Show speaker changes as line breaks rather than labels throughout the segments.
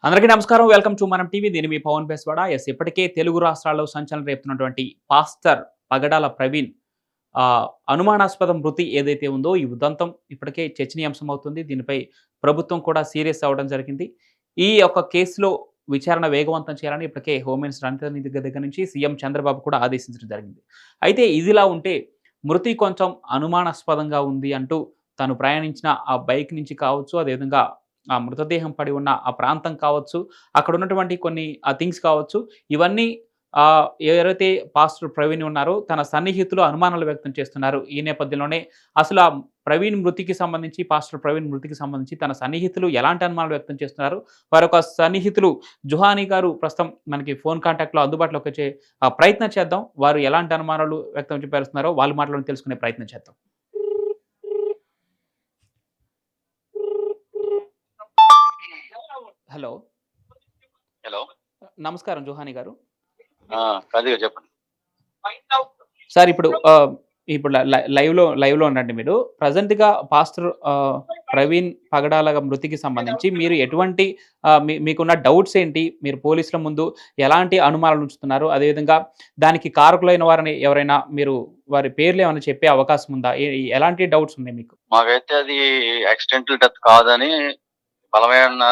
అందరికీ నమస్కారం. Welcome to మనం టీవీ. నేను మీ పవన్ బెస్వాడ. ఇప్పటికే తెలుగు రాష్ట్రాల్లో సంచలనం రేపుతున్నటువంటి పాస్టర్ పగడాల ప్రవీణ్ అనుమానాస్పద మృతి ఏదైతే ఉందో ఈ ఉదంతం ఇప్పటికే చర్చనీయాంశం అవుతుంది. దీనిపై ప్రభుత్వం కూడా సీరియస్ అవ్వడం జరిగింది. ఈ యొక్క కేసులో విచారణ వేగవంతం చేయాలని ఇప్పటికే హోమ్ మినిస్టర్ అనిత దగ్గర నుంచి సీఎం చంద్రబాబు కూడా ఆదేశించడం జరిగింది. అయితే ఇదిలా ఉంటే మృతి కొంచెం అనుమానాస్పదంగా ఉంది అంటూ తను ప్రయాణించిన ఆ బైక్ నుంచి కావచ్చు, అదేవిధంగా ఆ మృతదేహం పడి ఉన్న ఆ ప్రాంతం కావచ్చు, అక్కడ ఉన్నటువంటి కొన్ని థింగ్స్ కావచ్చు, ఇవన్నీ ఎవరైతే పాస్టర్ ప్రవీణ్ ఉన్నారో తన సన్నిహితులు అనుమానాలు వ్యక్తం చేస్తున్నారు. ఈ నేపథ్యంలోనే అసలు ఆ పాస్టర్ ప్రవీణ్ మృతికి సంబంధించి తన సన్నిహితులు ఎలాంటి అనుమానాలు వ్యక్తం చేస్తున్నారు? వారొక సన్నిహితులు జుహానీ గారు ప్రస్తుతం మనకి ఫోన్ కాంటాక్ట్‌లో అందుబాటులోకి వచ్చే ప్రయత్నం చేద్దాం. వారు ఎలాంటి అనుమానాలు వ్యక్తం చేస్తున్నారో వాళ్ళ మాటలను తెలుసుకునే ప్రయత్నం చేద్దాం. హలో.
హలో.
నమస్కారం జుహానీ గారు.
కాదిగా చెప్పండి.
సార్ ఇప్పుడు ఇప్పుడు లైవ్‌లో ఉండండి మీరు. ప్రెజెంట్‌గా పాస్టర్ ప్రవీణ్ పగడాల మృతికి సంబంధించి మీరు ఎటువంటి మీకున్న డౌట్స్ ఏంటి? మీరు పోలీసుల ముందు ఎలాంటి అనుమానాలు ఉంచుతున్నారు? అదేవిధంగా దానికి కారకులైన వారిని ఎవరైనా మీరు వారి పేర్లు ఏమైనా చెప్పే అవకాశం ఉందా? ఎలాంటి డౌట్స్ ఉన్నాయి మీకు?
మాకైతే అది యాక్సిడెంటల్ డెత్ కాదని బలమైన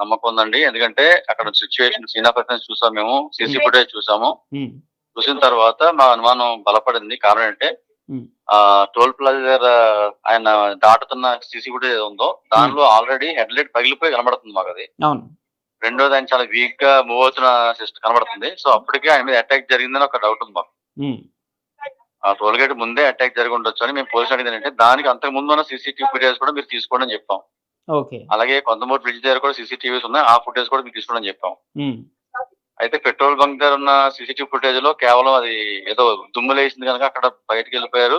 నమ్మకం ఉందండి. ఎందుకంటే అక్కడ సిట్యుయేషన్ సీన్ ఆఫ్ ఎఫెన్స్ చూసాం మేము. సీసీ ఫుటేజ్ చూసాము. చూసిన తర్వాత మా అనుమానం బలపడింది. కారణం ఏంటంటే టోల్ ప్లాజా దగ్గర ఆయన దాటుతున్న సీసీ ఫుటేజ్ ఉందో దానిలో ఆల్రెడీ హెడ్ లైట్ పగిలిపోయి కనబడుతుంది మాకు అది. రెండోది ఆయన చాలా వీక్ గా మూవ్ అవుతున్న సిస్టమ్ కనబడుతుంది. సో అప్పటికే ఆయన మీద అటాక్ జరిగిందని ఒక డౌట్ ఉంది మాకు. ఆ టోల్ గేట్ ముందే అటాక్ జరిగి ఉండొచ్చు అని మేము పోలీసు అడిగింది ఏంటంటే దానికి అంతకు ముందు ఉన్న సీసీటీవీ ఫుటేజ్ కూడా మీరు తీసుకోండి అని చెప్పాం. అలాగే కొంతమూరు బ్రిడ్జ్ దగ్గర కూడా సీసీటీవీస్ ఉన్నాయి. ఆ ఫుటేజ్ కూడా మీరు తీసుకోండి అని చెప్పాం. అయితే పెట్రోల్ బంక్ దగ్గర ఉన్న సీసీటీవీ ఫుటేజ్ లో కేవలం అది ఏదో దుమ్ము లేసింది కనుక అక్కడ బయటకు వెళ్ళిపోయారు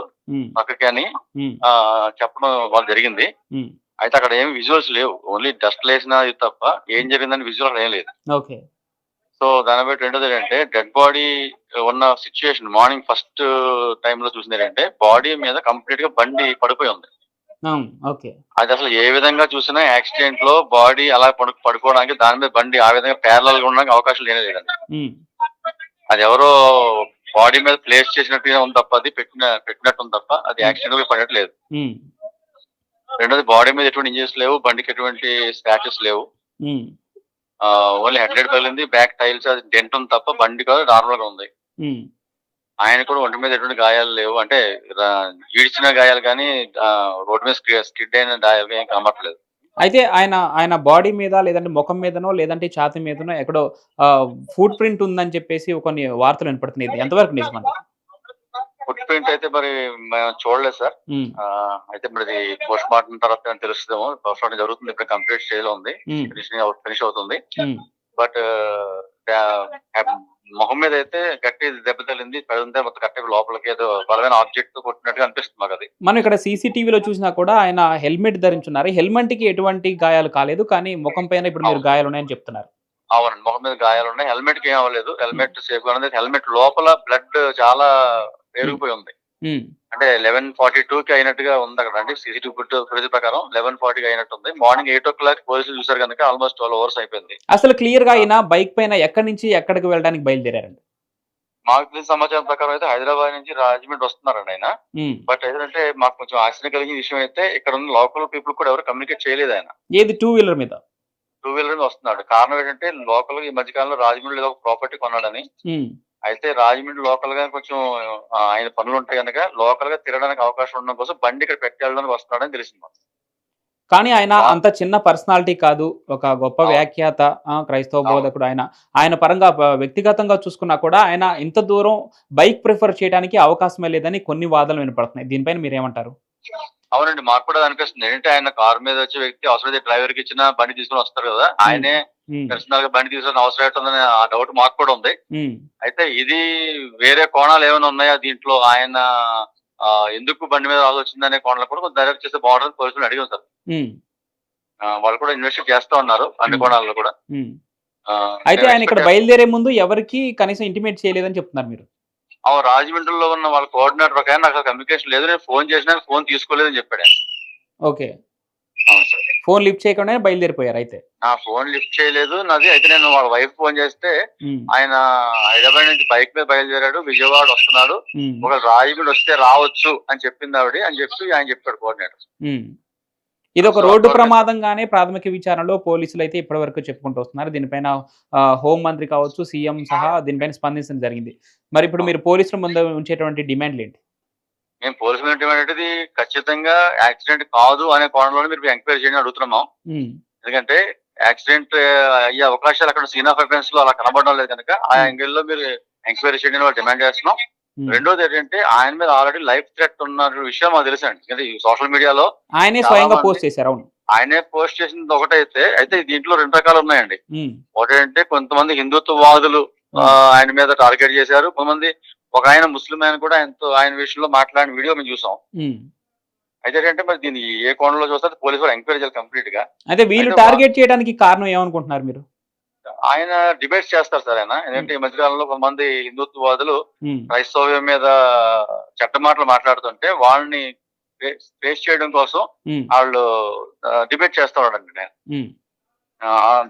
పక్కకి అని చెప్పడం వాళ్ళు జరిగింది. అయితే అక్కడ ఏమి విజువల్స్ లేవు. ఓన్లీ డస్ట్ లేసినది తప్ప ఏం జరిగిందని విజువల్ అక్కడ ఏం లేదు. సో దాన్ని బట్టి రెండోది ఏంటంటే డెడ్ బాడీ ఉన్న సిచ్యుయేషన్ మార్నింగ్ ఫస్ట్ టైమ్ లో చూసింది ఏంటంటే బాడీ మీద కంప్లీట్ గా బండి పడిపోయి ఉంది. అది అసలు ఏ విధంగా చూసినా యాక్సిడెంట్ లో బాడీ అలా పడుకోవడానికి దాని మీద బండి ఆ విధంగా ప్యారలల్ గా ఉండడానికి అవకాశం లేదండి. అది ఎవరో బాడీ మీద ప్లేస్ చేసినట్టుగా ఉంది తప్ప అది పెట్టినట్టు ఉంది తప్ప అది యాక్సిడెంట్ గా పడినట్టు లేదు. రెండోది బాడీ మీద ఎటువంటి ఇంజరీస్ లేవు, బండికి ఎటువంటి స్క్రాచెస్ లేవు. ఓన్లీ హెడ్ లైట్ పగిలింది, బ్యాక్ టైల్స్ అది డెంట్ ఉంది తప్ప బండి కూడా నార్మల్ గా ఉంది. ఆయన కూడా ఒంటి మీద ఎటువంటి గాయాలు లేవు. అంటే ఈడ్చిన గాయాలు కానీ రోడ్డు మీద స్కిడ్ అయిన గాయాలు ఏం కనబడట్లేదు.
అయితే ఆయన బాడీ మీద లేదంటే ముఖం మీదనో లేదంటే ఛాతీ మీదనో ఎక్కడో ఫుట్ ప్రింట్ ఉందని చెప్పేసి కొన్ని వార్తలు వినపడుతున్నాయి. ఎంతవరకు నిజమండి?
ఫుట్ ప్రింట్ అయితే మరి మేము చూడలేదు సార్. అయితే మరి పోస్ట్ మార్టం తర్వాత తెలుస్తుందేమో. పోస్ట్ మార్టం జరుగుతుంది, ఇప్పుడు కంప్లీట్ స్టేజ్ లో ఉంది, ఫినిష్ అవుతుంది. బట్ మొహం మీద అయితే గట్టి దెబ్బ తగిలింది. మొత్తం గట్టి లోపలికి ఏదో బలమైన ఆబ్జెక్ట్ తో కొట్టినట్టుగా అనిపిస్తుంది మాకు అది.
మనం ఇక్కడ సీసీటీవీలో చూసినా కూడా ఆయన హెల్మెట్ ధరించున్నారు. హెల్మెట్ కి ఎటువంటి గాయాలు కాలేదు, కానీ ముఖం పైన ఇప్పుడు మీరు గాయాలు ఉన్నాయని చెప్తున్నారు.
అవునండి, ముఖం మీద గాయాలు ఉన్నాయి. హెల్మెట్ కి ఏం అవ్వలేదు. హెల్మెట్ సేఫ్ గా ఉంది. హెల్మెట్ లోపల బ్లడ్ చాలా పెరిగిపోయి ఉంది. అంటే 11:42 కి అయినట్టుగా ఉంది అక్కడ అండి. సీసీటీవీ ఫుటేజ్ ప్రకారం 11:40 అయినట్టు ఉంది. మార్నింగ్ 8 o'clock పోలీసులు చూసారు కనుక ఆల్మోస్ట్ 12 hours అయిపోయింది.
అసలు క్లియర్ గా ఆయన బైక్ పైన ఎక్కడి నుంచి ఎక్కడికి వెళ్ళడానికి బయలుదేరారండి?
మాకు తెలిసిన సమాచారం ప్రకారం అయితే హైదరాబాద్ నుంచి రాజమండ్రి వస్తున్నారండి ఆయన. బట్ ఏంటంటే మాకు కొంచెం ఆశ్చర్యం కలిగిన విషయం అయితే ఇక్కడ ఉన్న లోకల్ పీపుల్ కూడా ఎవరు కమ్యూనికేట్ చేయలేదు ఆయన.
ఏది టూ వీలర్ మీద
వస్తున్నాడు. కారణం ఏంటంటే లోకల్ ఈ మధ్యకాలంలో రాజమండ్రి ఏదో ఒక ప్రాపర్టీ కొన్నాడని. అయితే రాజమండ్రి లోకల్ గా కొంచెం ఆయన పనులు ఉంటాయి కనుక లోకల్ గా తిరగడానికి అవకాశం ఉండడం కోసం బండి ఇక్కడ పెట్టడానికి వస్తున్నాడని తెలిసింది.
కానీ ఆయన అంత చిన్న పర్సనాలిటీ కాదు, ఒక గొప్ప వ్యాఖ్యాత, క్రైస్తవ బోధకుడు. ఆయన పరంగా వ్యక్తిగతంగా చూసుకున్నా కూడా ఆయన ఇంత దూరం బైక్ ప్రిఫర్ చేయడానికి అవకాశమే లేదని కొన్ని వాదనలు వినపడుతున్నాయి. దీనిపైన మీరేమంటారు?
అవునండి, మాకు కూడా అనిపిస్తుంది. ఏంటంటే ఆయన కారు మీద వచ్చే వ్యక్తి అవసరం డ్రైవర్ కి ఇచ్చిన బండి తీసుకుని వస్తారు కదా, ఆయనే పర్సనల్ గా బండి తీసుకుని అవసరం ఏంటుందని ఆ డౌట్ మాకు కూడా ఉంది. అయితే ఇది వేరే కోణాలు ఏమైనా ఉన్నాయా దీంట్లో, ఆయన ఎందుకు బండి మీద ఆలోచిందనే కోణాలు కూడా కొంచెం డైరెక్ట్ చేస్తే బాగుంటుంది పోలీసులు అడిగాం సార్. వాళ్ళు కూడా ఇన్వెస్టిగేట్ చేస్తా ఉన్నారు అన్ని కోణాల్లో కూడా.
అయితే ఆయన ఇక్కడ బయలుదేరే ముందు ఎవరికి కనీసం ఇంటిమేట్ చేయలేదని చెప్తున్నారు మీరు?
రాజమండ్రిలో ఉన్న వాళ్ళ కోఆర్డినేటర్ ప్రకారం నాకు కమ్యూనికేషన్ లేదు, నేను ఫోన్ చేసినా ఫోన్ తీసుకోలేదని చెప్పాడు.
ఓకే.
అవును సార్.
ఫోన్ లిఫ్ట్ చేయకుండానే బయలుదేరిపోయారు అయితే.
నా ఫోన్ లిఫ్ట్ చేయలేదు నాది. అయితే నేను వాళ్ళ వైఫ్ ఫోన్ చేస్తే
ఉమ్,
ఆయన హైదరాబాద్ నుంచి బైక్ మీద బయలుదేరాడు, విజయవాడ వస్తున్నాడు,
ఉమ్,
ఒక రాజమండ్రి వస్తే రావచ్చు అని చెప్పింది ఆవిడ అని చెప్పి ఆయన చెప్పాడు కోఆర్డినేటర్.
ఉమ్. ఇది ఒక
సో
రోడ్డు
అటువంటి
ప్రమాదంగానే ప్రాథమిక విచారణలో పోలీసులు అయితే ఇప్పటివరకు చెప్పుకుంటూ వస్తున్నారు. దీనిపైన హోం మంత్రి కావచ్చు, సీఎం సహా దీనిపైన స్పందించడం జరిగింది. మరి ఇప్పుడు మీరు పోలీసుల ముందు ఉంచేటువంటి డిమాండ్లు ఏంటి?
మేము పోలీసులు ఏంటంటే ఖచ్చితంగా యాక్సిడెంట్ కాదు అనే కోణంలోనే మీరు ఎంక్వైరీ చేయని అడుగుతున్నాం.
ఉమ్,
ఎందుకంటే యాక్సిడెంట్ అయ్యే అవకాశాలు అక్కడ సీన్ ఆఫ్ అఫెన్స్ లో అలా కనబడడం లేదు కనుక ఆ యాంగిల్ లో మీరు ఎంక్వైరీ చేయని వాళ్ళు డిమాండ్ చేస్తున్నాం.
ఉమ్.
రెండోది ఏంటంటే ఆయన మీద ఆల్రెడీ లైఫ్ థ్రెట్ ఉన్న విషయం మాకు తెలుసండి. ఎందుకంటే ఈ సోషల్ మీడియాలో
ఆయనే
చాలా
స్వయంగా
మంది
పోస్ట్ చేశారు. అవును.
ఆయనే పోస్ట్ చేసింది అయితే దీంట్లో రెండు రకాలు ఉన్నాయండి.
ఉమ్,
ఒకటంటే కొంతమంది హిందుత్వవాదులు ఆయన మీద టార్గెట్ చేశారు. కొంతమంది ఒక ఆయన ముస్లిం ఆయన కూడా ఆయన విషయంలో మాట్లాడిన వీడియో మేము చూసాం.
ఉమ్.
అయితే ఏంటంటే మరి దీన్ని ఏ కోణంలో చూస్తే పోలీసు వాళ్ళు ఎంక్వైరీ చేయాలి కంప్లీట్ గా.
అయితే వీళ్ళు
అయితే
టార్గెట్ చేయడానికి కారణం ఏమనుకుంటున్నారు మీరు?
ఆయన డిబేట్స్ చేస్తారు సార్. ఆయన ఎందుకంటే ఈ మధ్యకాలంలో కొంతమంది హిందుత్వవాదులు
ఉమ్,
క్రైస్తవ్యం మీద చెడ్డ మాటలు మాట్లాడుతుంటే వాళ్ళని ఫేస్ చేయడం కోసం
ఉమ్,
వాళ్ళు డిబేట్ చేస్తా ఉన్నాడండి నేను.
ఉమ్,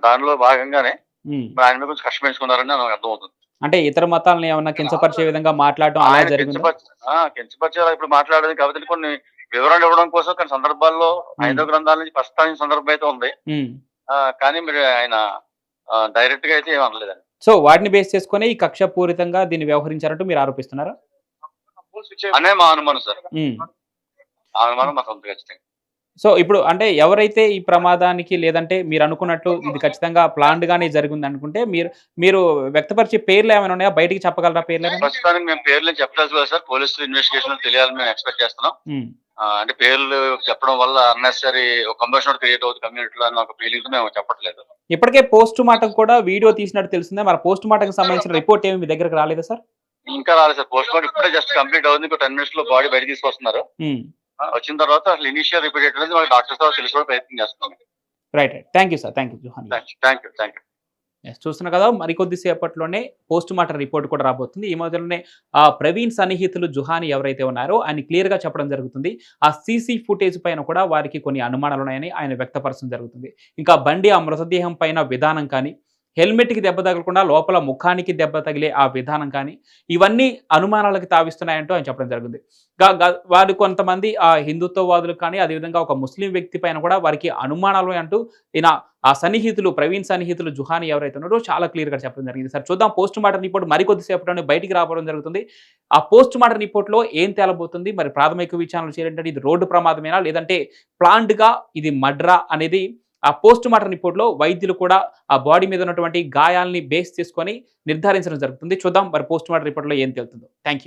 దానిలో భాగంగానే
ఉమ్.
మరి ఆయన మీద కొంచెం కష్టం పెంచుకున్నారని నాకు అర్థమవుతుంది.
అంటే ఇతర మతాలను ఏమన్నా కించపరిచే విధంగా మాట్లాడటం అలా
ఆయన
జరిగిందా?
కించపరిచేలా ఇప్పుడు మాట్లాడేది కాబట్టి కొన్ని వివరణ ఇవ్వడం కోసం కొన్ని సందర్భాల్లో హైందవ గ్రంథాల నుంచి ప్రస్తావించిన సందర్భం అయితే ఉంది.
ఉమ్.
కానీ మీరు ఆయన డైరెక్ట్ గా అయితే ఏం అనలేదండి.
సో వాటిని బేస్ చేసుకొని ఈ కక్షపూరితంగా దీన్ని వ్యవహరించారంటూ మీరు ఆరోపిస్తున్నారా?
అనే మా అనుమానం సార్.
ఉమ్.
ఆ అనుమానం మాకు ఉంది ఖచ్చితంగా.
సో ఇప్పుడు అంటే ఎవరైతే ఈ ప్రమాదానికి లేదంటే మీరు అనుకున్నట్లు ఇది ఖచ్చితంగా ప్లాన్డ్ గానే జరిగింది అనుకుంటే మీరు మీరు వ్యక్తపరిచే పేర్లు ఏమైనా ఉన్నాయా? బయటికి చెప్పగలరా పేర్లు ఏమైనా?
ప్రస్తుతానికి మేము పేర్లు చెప్పలేదు కదా సార్. పోలీసులు ఇన్వెస్టిగేషన్ తెలియాలని మేము ఎక్స్పెక్ట్ చేస్తున్నాం.
ఉమ్,
అంటే పేర్లు చెప్పడం వల్ల అన్నెసరీ కంబషన్ క్రియేట్ అవుతుంది కమ్యూనిటీలో అని ఒక ఫీలింగ్ మేము చెప్పట్లేదు.
ఇప్పటికే పోస్ట్ మార్టం కూడా వీడియో తీసినట్టు తెలిసిందే. మరి పోస్ట్ మార్టం సంబంధించిన రిపోర్ట్ ఏమి మీ దగ్గరకు రాలేదా సార్?
ఇంకా రాలేదు సార్. పోస్ట్ మార్టం ఇప్పుడే జస్ట్ కంప్లీట్ అవుతుంది. ఇంకో 10 minutes లో బాడీ బయట తీసుకొస్తున్నారు.
ఉమ్,
వచ్చిన తర్వాత అసలు ఇనిషియల్ రిపోర్ట్ అనేది మాకు డాక్టర్స్ ద్వారా తెలుసుకోవడం ప్రయత్నం చేస్తున్నాం.
Right right. Thank you sir. Thank you Johan.
Thank you.
Yes, చూస్తున్నా కదా మరికొద్ది సేపట్లోనే పోస్ట్ మార్టం రిపోర్ట్ కూడా రాబోతుంది. ఈ మధ్యలోనే ప్రవీణ్ సన్నిహితులు జుహాని ఎవరైతే ఉన్నారో ఆయన క్లియర్ గా చెప్పడం జరుగుతుంది. ఆ సీసీ ఫుటేజ్ పైన కూడా వారికి కొన్ని అనుమానాలు ఉన్నాయని ఆయన వ్యక్తపరచడం జరుగుతుంది. ఇంకా బండి ఆ మృతదేహం పైన విధానం కానీ, హెల్మెట్కి దెబ్బ తగలకుండా లోపల ముఖానికి దెబ్బ తగిలే ఆ విధానం కానీ ఇవన్నీ అనుమానాలకు తావిస్తున్నాయంటూ ఆయన చెప్పడం జరిగింది. వారు కొంతమంది ఆ హిందుత్వవాదులు కానీ అదేవిధంగా ఒక ముస్లిం వ్యక్తి పైన కూడా వారికి అనుమానాలు అంటూ ఈయన ఆ సన్నిహితులు ప్రవీణ్ సన్నిహితులు జుహాని ఎవరైతే ఉన్నారో చాలా క్లియర్గా చెప్పడం జరిగింది. సార్ చూద్దాం పోస్ట్ మార్టం రిపోర్ట్ మరికొద్దిసేపట్లోనే బయటికి రావడం జరుగుతుంది. ఆ పోస్ట్ మార్టం రిపోర్ట్లో ఏం తేలబోతుంది, మరి ప్రాథమిక విచారణలు చేయాలంటే ఇది రోడ్డు ప్రమాదమేనా లేదంటే ప్లాన్డ్గా ఇది మర్డరా అనేది ఆ పోస్ట్ మార్టం రిపోర్ట్లో వైద్యులు కూడా ఆ బాడీ మీద ఉన్నటువంటి గాయాలని బేస్ చేసుకొని నిర్ధారించడం జరుగుతుంది. చూద్దాం మరి పోస్ట్ మార్టం రిపోర్ట్లో ఏం తేలుతుందో. Thank you.